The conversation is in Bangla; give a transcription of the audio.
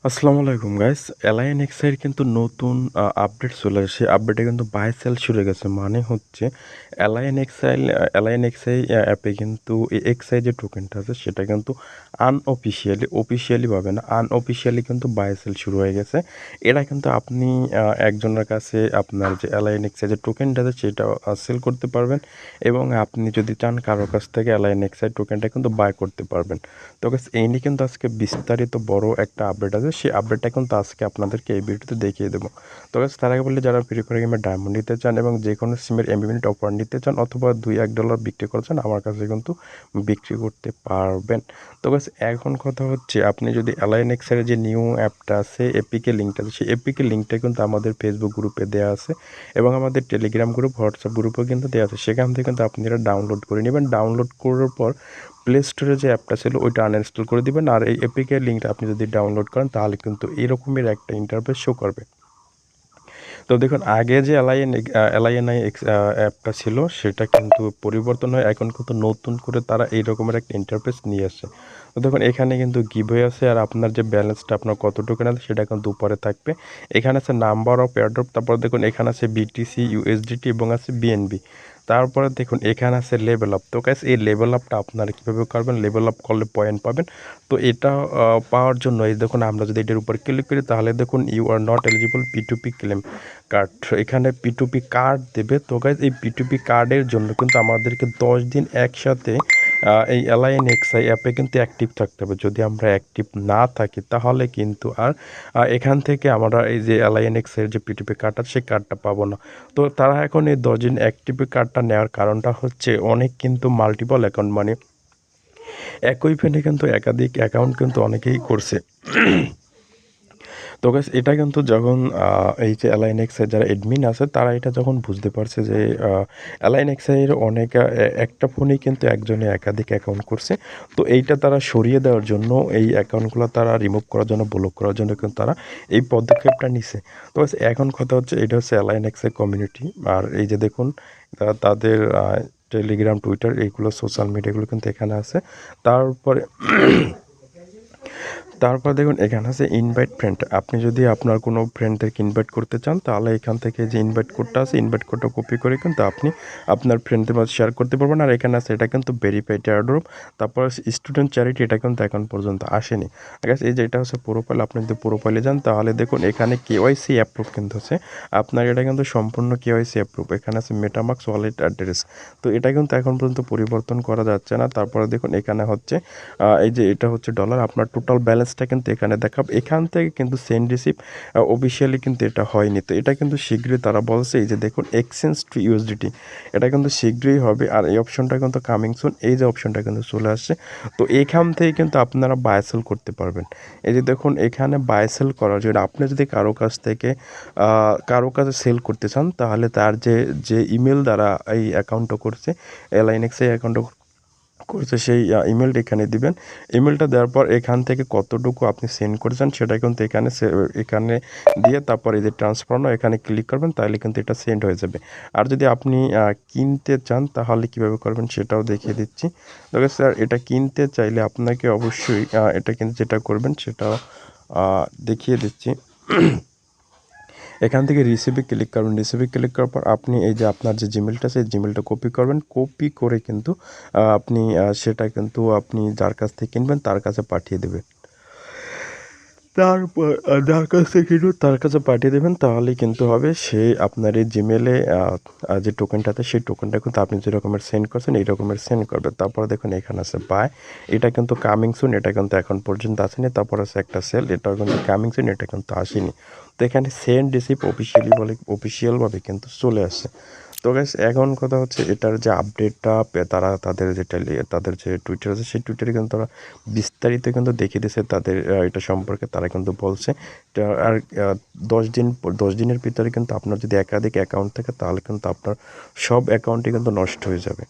আসসালামু আলাইকুম গাইস। এলআইএনএক্সআই এর কিন্তু নতুন আপডেট চলে আসে। আপডেটে কিন্তু বাই সেল শুরু হয়ে গেছে। মানে হচ্ছে এলআইএনএক্সআই অ্যাপে কিন্তু এই এক্সআই যে টোকেনটা আছে সেটা কিন্তু অফিসিয়ালি ভাবে না, আনঅফিসিয়ালি কিন্তু বাই সেল শুরু হয়ে গেছে। এটা কিন্তু আপনি একজনের কাছে আপনার যে এলআইএনএক্সআই যে টোকেনটা আছে সেটা সেল করতে পারবেন, এবং আপনি যদি চান কারোর কাছ থেকে এলআইএনএক্সআই টোকেনটা কিন্তু বাই করতে পারবেন। তো গাইস এই নিয়ে কিন্তু আজকে বিস্তারিত বড় একটা আপডেট আছে, সেই আপডেটটা কিন্তু আজকে আপনাদেরকে এই ভিডিওতে দেখিয়ে দেবো। তো গাইস তার আগে বলে, যারা ফ্রি ফায়ার গেমে ডায়মন্ড নিতে চান এবং যে কোনো সিমের এমবি মিনিট অফার নিতে চান অথবা $2-1 বিক্রি করছেন, আমার কাছে কিন্তু বিক্রি করতে পারবেন। তো গাইস এখন কথা হচ্ছে, আপনি যদি এলআইএনএক্স এর যে নিউ অ্যাপটা আছে, এপিকে লিঙ্কটা আছে, সেই এপিকে লিঙ্কটা কিন্তু আমাদের ফেসবুক গ্রুপে দেওয়া আছে এবং আমাদের টেলিগ্রাম গ্রুপ, হোয়াটসঅ্যাপ গ্রুপেও কিন্তু দেওয়া আছে। সেখান থেকে কিন্তু আপনি এটা ডাউনলোড করে নেবেন। ডাউনলোড করার পর প্লে স্টোরে যে অ্যাপটা ছিল ওইটা আনইনস্টল করে দিবেন। আর এই এপিকে লিঙ্কটা আপনি যদি ডাউনলোড করেন তাহলে কিন্তু এরকমের একটা ইন্টারফেস শো করবে। তো দেখুন, আগে যে এলআইএনআইএক্স অ্যাপটা ছিল সেটা কিন্তু পরিবর্তন হয়ে এখন কিন্তু নতুন করে তারা এই রকমের একটা ইন্টারফেস নিয়ে আসে। তো দেখুন, এখানে কিন্তু গিভওয়ে আছে, আর আপনার যে ব্যালেন্সটা আপনার কত টোকেন আছে সেটা কিন্তু উপরে থাকবে। এখানে আছে নাম্বার অফ এয়ারড্রপ, তারপর দেখুন এখানে আছে বিটিসি, ইউএসডিটি এবং আছে বিএনবি। তারপরে দেখুন এখানে আছে লেভেল আপ। তো গাইস এই লেভেল আপটা আপনারা কীভাবে করবেন? লেভেল আপ করলে পয়েন্ট পাবেন। তো এটা পাওয়ার জন্য এই দেখুন, আমরা যদি এটার উপর ক্লিক করি তাহলে দেখুন you are not eligible P2P claim card, এখানে P2P কার্ড দেবে। তো গাইজ এই P2P কার্ডের জন্য কিন্তু আমাদেরকে 10 দিন একসাথে এই এলআইএনএক্সআই অ্যাপে কিন্তু অ্যাক্টিভ থাকতে হবে। যদি আমরা অ্যাক্টিভ না থাকি তাহলে কিন্তু আর এখান থেকে আমরা এই যে এলআইএনএক্সআই এর যে P2P কার্ড আছে সেই কার্ডটা পাবো না। তো তারা এখন এই 10 দিন অ্যাক্টিভ কার্ডটা নেওয়ার কারণটা হচ্ছে, অনেক কিন্তু মাল্টিপল অ্যাকাউন্ট, মানে একই ফোনে কিন্তু একাধিক অ্যাকাউন্ট কিন্তু অনেকেই করছে। তো গাইস এটা কিন্তু যখন এই যে এলআইএনএক্সের যারা অ্যাডমিন আছে তারা এটা যখন বুঝতে পারছে যে এলআইএনএক্সের অনেক একটা ফোনেই কিন্তু একজনে একাধিক অ্যাকাউন্ট করছে, তো এইটা তারা সরিয়ে দেওয়ার জন্য, এই অ্যাকাউন্টগুলো তারা রিমুভ করার জন্য, ব্লক করার জন্য কিন্তু তারা এই পদক্ষেপটা নিছে। তো গাইস এখন কথা হচ্ছে, এটা হচ্ছে এলআইএনএক্সের কমিউনিটি। আর এই যে দেখুন তাদের টেলিগ্রাম, টুইটার, এইগুলো সোশ্যাল মিডিয়াগুলো কিন্তু এখানে আছে। তারপরে তারপর দেখুন এখানে আছে ইনভাইট ফ্রেন্ড। আপনি যদি আপনার কোনো ফ্রেন্ডদেরকে ইনভাইট করতে চান তাহলে এখান থেকে যে ইনভাইট কোডটা আছে, ইনভাইট কোডটা কপি করে কিন্তু আপনি আপনার ফ্রেন্ডদের মাঝে শেয়ার করতে পারবেন। আর এখানে আছে, এটা কিন্তু ভেরিফাইড এয়ারড্রপ। তারপর স্টুডেন্ট চ্যারিটি, এটা কিন্তু এখন পর্যন্ত আসেনি। ঠিক আছে, এই যে এটা হচ্ছে প্রোফাইল। আপনি যদি প্রোফাইলে যান তাহলে দেখুন এখানে কেওয়াইসি অ্যাপ্রুভ কিন্তু আছে। আপনার এটা কিন্তু সম্পূর্ণ কেওয়াইসি অ্যাপ্রুভ। এখানে আছে মেটামাস্ক ওয়ালেট অ্যাড্রেস। তো এটা কিন্তু এখন পর্যন্ত পরিবর্তন করা যাচ্ছে না। তারপরে দেখুন এখানে হচ্ছে এই যে এটা হচ্ছে ডলার, আপনার টোটাল ব্যালেন্সটা কিন্তু এখানে দেখাবে। এখান থেকে কিন্তু সেন্ড রিসিভ অফিসিয়ালি কিন্তু এটা হয়নি। তো এটা কিন্তু শীঘ্রই তারা বলছে, এই যে দেখুন এক্সচেঞ্জ টু ইউএসডিটি, এটা কিন্তু শীঘ্রই হবে। আর এই অপশনটা কিন্তু কামিং সুন, এই যে অপশনটা কিন্তু চলে আসছে। তো এখান থেকে কিন্তু আপনারা বাই সেল করতে পারবেন। এই যে দেখুন এখানে বাই সেল করার জন্য আপনি যদি কারো কাছ থেকে কারো কাছে সেল করতে চান তাহলে তার যে ইমেল দ্বারা এই অ্যাকাউন্টটা করছে, এলআইএনএক্স এই অ্যাকাউন্টটা করেছে, সেই ইমেলটা এখানে দিবেন। ইমেলটা দেওয়ার পর এখান থেকে কতটুকু আপনি সেন্ড করেছেন সেটা কিন্তু এখানে দিয়ে তারপর এই যে ট্রান্সফার নাও এখানে ক্লিক করবেন, তাহলে কিন্তু এটা সেন্ড হয়ে যাবে। আর যদি আপনি কিনতে চান তাহলে কিভাবে করবেন সেটাও দেখিয়ে দিচ্ছি। তবে স্যার, এটা কিনতে চাইলে আপনাকে অবশ্যই এটা কিন্তু যেটা করবেন সেটাও দেখিয়ে দিচ্ছি। এখান থেকে রিসিভে ক্লিক করবেন। রিসিভে ক্লিক করার পর আপনি এই যে আপনার যে জিমেলটা আছে জিমেলটা কপি করবেন। কপি করে কিন্তু আপনি সেটা কিন্তু আপনি যার কাছ থেকে কিনবেন তার কাছে পাঠিয়ে দেবেন। তারপর যার কাছ থেকে কিনবেন তার কাছে পাঠিয়ে দেবেন, তাহলেই কিন্তু হবে। সে আপনার এই জিমেলে যে টোকেনটাতে, সেই টোকেনটা কিন্তু আপনি যে রকমের সেন্ড করছেন এই রকমের সেন্ড করবে। তারপর দেখুন এখানে আছে বাই, এটা কিন্তু কামিং সুন, এটা কিন্তু এখন পর্যন্ত আসেনি। তারপর আছে একটা সেল, এটাও কিন্তু কামিং সুন, এটা কিন্তু আসেনি। তো এখানে সেন্ড রিসিভ অফিসিয়ালভাবে কিন্তু চলে আসছে। তো গাইস এখন কথা হচ্ছে, এটার যে আপডেটটা তারা তাদের যে টুইটার আছে সেই টুইটারে কিন্তু তারা বিস্তারিত কিন্তু দেখিয়ে দিয়েছে তাদের এটা সম্পর্কে। তারা কিন্তু বলছে আর 10 দিনের ভিতরে কিন্তু আপনার যদি একাধিক অ্যাকাউন্ট থাকে তাহলে কিন্তু আপনার সব অ্যাকাউন্টই কিন্তু নষ্ট হয়ে যাবে।